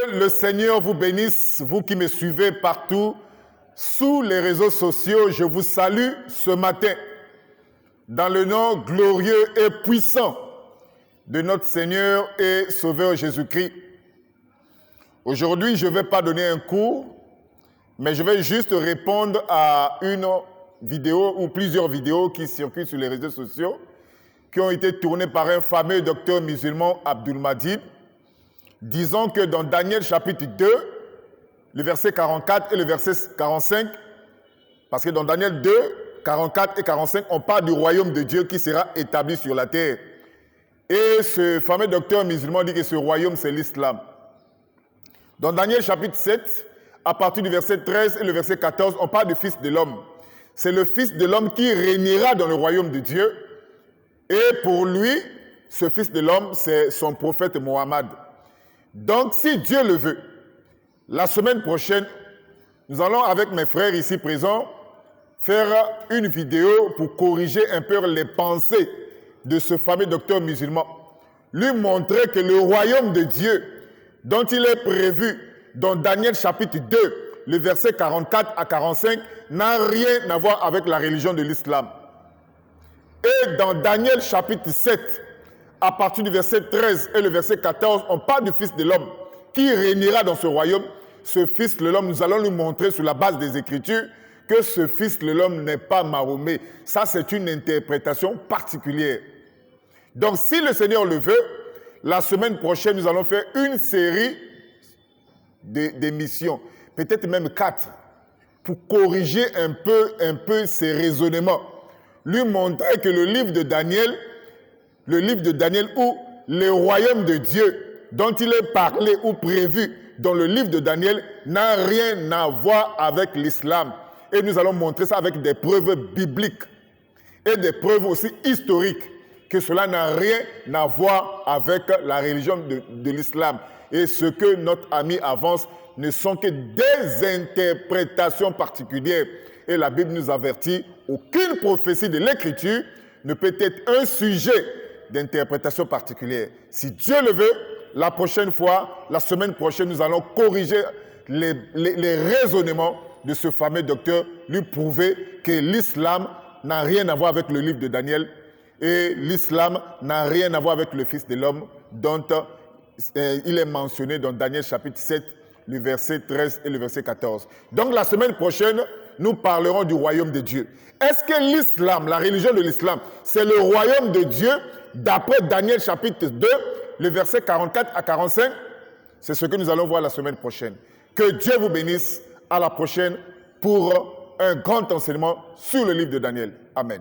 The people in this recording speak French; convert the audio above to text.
Que le Seigneur vous bénisse, vous qui me suivez partout, sous les réseaux sociaux. Je vous salue ce matin, dans le nom glorieux et puissant de notre Seigneur et Sauveur Jésus-Christ. Aujourd'hui, je ne vais pas donner un cours, mais je vais juste répondre à une vidéo ou plusieurs vidéos qui circulent sur les réseaux sociaux, qui ont été tournées par un fameux docteur musulman, Abdul Majid, disant que dans Daniel chapitre 2, le verset 44 et le verset 45, parce que dans Daniel 2, 44 et 45, on parle du royaume de Dieu qui sera établi sur la terre. Et ce fameux docteur musulman dit que ce royaume, c'est l'islam. Dans Daniel chapitre 7, à partir du verset 13 et le verset 14, on parle du Fils de l'homme. C'est le Fils de l'homme qui régnera dans le royaume de Dieu. Et pour lui, ce Fils de l'homme, c'est son prophète Mohammed. Donc, si Dieu le veut, la semaine prochaine, nous allons avec mes frères ici présents faire une vidéo pour corriger un peu les pensées de ce fameux docteur musulman. Lui montrer que le royaume de Dieu, dont il est prévu dans Daniel chapitre 2, le verset 44 à 45, n'a rien à voir avec la religion de l'islam. Et dans Daniel chapitre 7, à partir du verset 13 et le verset 14, on parle du Fils de l'homme qui régnera dans ce royaume. Ce Fils de l'homme, nous allons lui montrer sur la base des Écritures que ce Fils de l'homme n'est pas Mahomet. Ça, c'est une interprétation particulière. Donc, si le Seigneur le veut, la semaine prochaine, nous allons faire une série d'émissions, peut-être même 4, pour corriger un peu ces raisonnements. Lui montrer que le livre de Daniel où le royaume de Dieu dont il est parlé ou prévu dans le livre de Daniel n'a rien à voir avec l'islam. Et nous allons montrer ça avec des preuves bibliques et des preuves aussi historiques que cela n'a rien à voir avec la religion de l'islam. Et ce que notre ami avance ne sont que des interprétations particulières. Et la Bible nous avertit, aucune prophétie de l'Écriture ne peut être un sujet d'interprétation particulière. Si Dieu le veut, la prochaine fois, la semaine prochaine, nous allons corriger les raisonnements de ce fameux docteur, lui prouver que l'islam n'a rien à voir avec le livre de Daniel et l'islam n'a rien à voir avec le Fils de l'homme dont il est mentionné dans Daniel chapitre 7, le verset 13 et le verset 14. Donc la semaine prochaine, nous parlerons du royaume de Dieu. Est-ce que l'islam, la religion de l'islam, c'est le royaume de Dieu d'après Daniel chapitre 2, le verset 44 à 45? C'est ce que nous allons voir la semaine prochaine. Que Dieu vous bénisse. À la prochaine pour un grand enseignement sur le livre de Daniel. Amen.